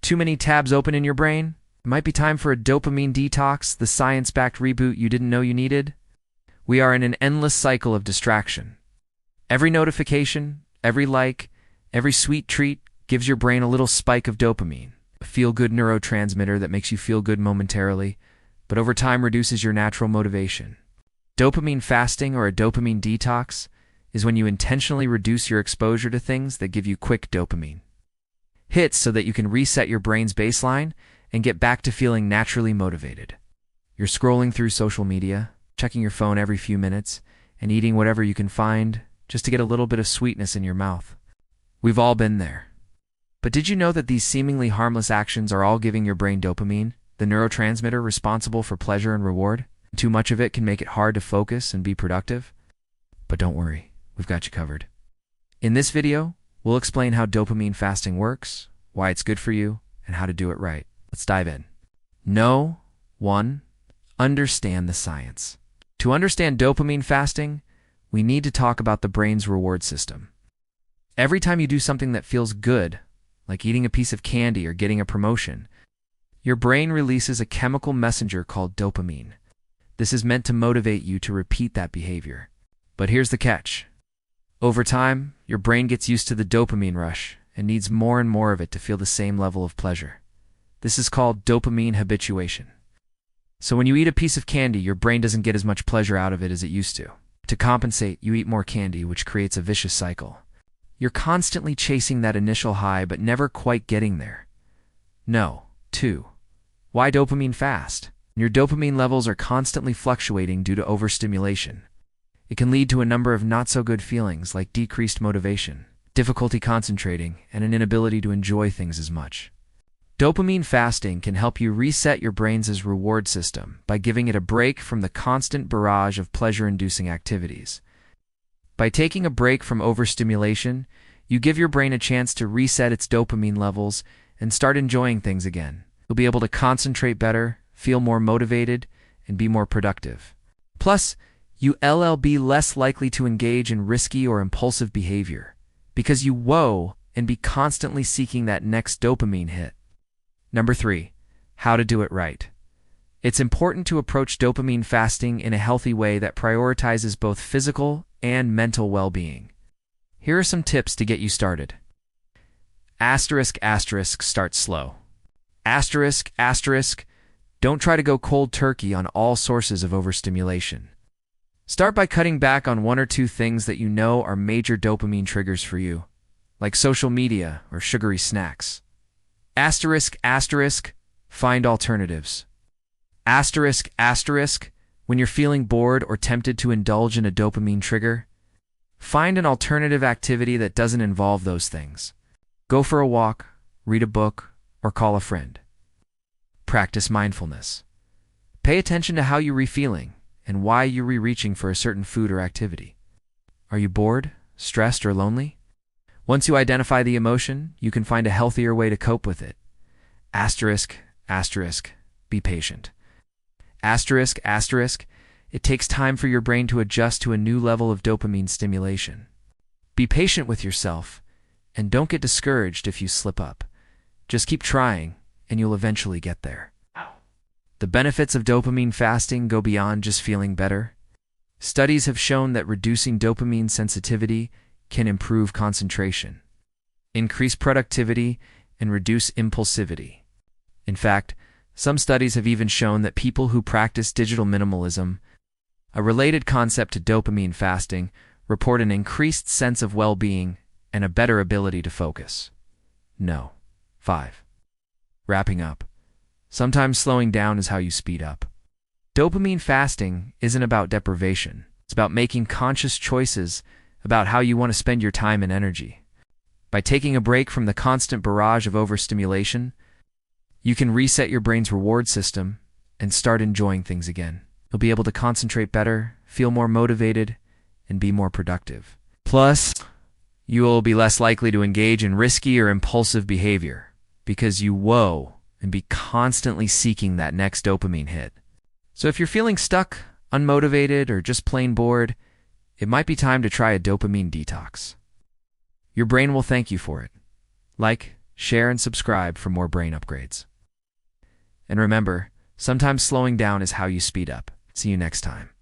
Too many tabs open in your brain? It might be time for a dopamine detox, the science-backed reboot you didn't know you needed. We are in an endless cycle of distraction. Every notification, every like, every sweet treat gives your brain a little spike of dopamine, a feel-good neurotransmitter that makes you feel good momentarily, but over time reduces your natural motivation. Dopamine fasting or a dopamine detox is when you intentionally reduce your exposure to things that give you quick dopamine hits so that you can reset your brain's baseline and get back to feeling naturally motivated. You're scrolling through social media, checking your phone every few minutes, and eating whatever you can find just to get a little bit of sweetness in your mouth. We've all been there. But did you know that these seemingly harmless actions are all giving your brain dopamine, the neurotransmitter responsible for pleasure and reward? Too much of it can make it hard to focus and be productive. But don't worry, we've got you covered. In this video, we'll explain how dopamine fasting works, why it's good for you, and how to do it right. Let's dive in. 1. Understand the science. To understand dopamine fasting, we need to talk about the brain's reward system. Every time you do something that feels good, like eating a piece of candy or getting a promotion, your brain releases a chemical messenger called dopamine. This is meant to motivate you to repeat that behavior. But here's the catch. Over time, your brain gets used to the dopamine rush and needs more and more of it to feel the same level of pleasure. This is called dopamine habituation. So when you eat a piece of candy, your brain doesn't get as much pleasure out of it as it used to. To compensate, you eat more candy, which creates a vicious cycle. You're constantly chasing that initial high, but never quite getting there. 2. Why dopamine fast? Your dopamine levels are constantly fluctuating due to overstimulation. It can lead to a number of not-so-good feelings like decreased motivation, difficulty concentrating, and an inability to enjoy things as much. Dopamine fasting can help you reset your brain's reward system by giving it a break from the constant barrage of pleasure-inducing activities. By taking a break from overstimulation, you give your brain a chance to reset its dopamine levels and start enjoying things again. You'll be able to concentrate better, feel more motivated, and be more productive. Plus, you'll be less likely to engage in risky or impulsive behavior because you won't be constantly seeking that next dopamine hit. 3. How to do it right. It's important to approach dopamine fasting in a healthy way that prioritizes both physical and mental well-being. Here are some tips to get you started. Start slow. Don't try to go cold turkey on all sources of overstimulation. Start by cutting back on 1 or 2 things that you know are major dopamine triggers for you, like social media or sugary snacks. Find alternatives. When you're feeling bored or tempted to indulge in a dopamine trigger, find an alternative activity that doesn't involve those things. Go for a walk, read a book, or call a friend. Practice mindfulness. Pay attention to how you're feeling and why you're reaching for a certain food or activity. Are you bored, stressed, or lonely? Once you identify the emotion, you can find a healthier way to cope with it. Be patient. It takes time for your brain to adjust to a new level of dopamine stimulation. Be patient with yourself, and don't get discouraged if you slip up. Just keep trying, and you'll eventually get there. The benefits of dopamine fasting go beyond just feeling better. Studies have shown that reducing dopamine sensitivity can improve concentration, increase productivity, and reduce impulsivity. In fact, some studies have even shown that people who practice digital minimalism, a related concept to dopamine fasting, report an increased sense of well-being and a better ability to focus. 5. Wrapping up. Sometimes slowing down is how you speed up. Dopamine fasting isn't about deprivation. It's about making conscious choices about how you want to spend your time and energy. By taking a break from the constant barrage of overstimulation, you can reset your brain's reward system and start enjoying things again. You'll be able to concentrate better, feel more motivated, and be more productive. Plus, you will be less likely to engage in risky or impulsive behavior because you won't be constantly seeking that next dopamine hit. So if you're feeling stuck, unmotivated, or just plain bored, it might be time to try a dopamine detox. Your brain will thank you for it. Like, share, and subscribe for more brain upgrades. And remember, sometimes slowing down is how you speed up. See you next time.